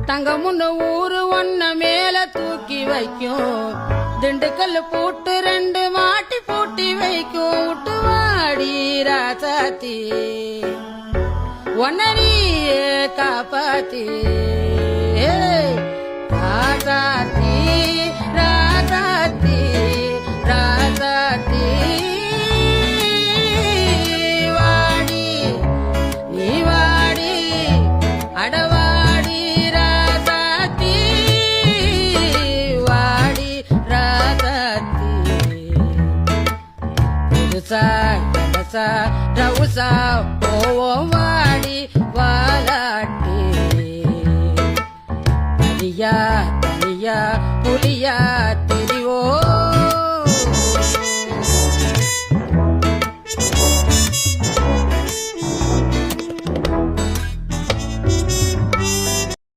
தங்கமுன்னு ஊரு ஒன்ன மேல தூக்கி வைக்கும் திண்டுக்கல் பூட்டு 2 மாட்டி பூட்டி வைக்கும் விட்டு வாடி ராசாத்தி ஒன்ன நீயே காப்பாத்தி ராசாத்தி ராசாத்தி ராசாத்தி வாடி நீ வாடி அடவாடி ராசாத்தி வாடி ராசாத்தி புதுசா கலசா ரவுசா போவோம் வாடி வாலாட்டி தனியா தனியா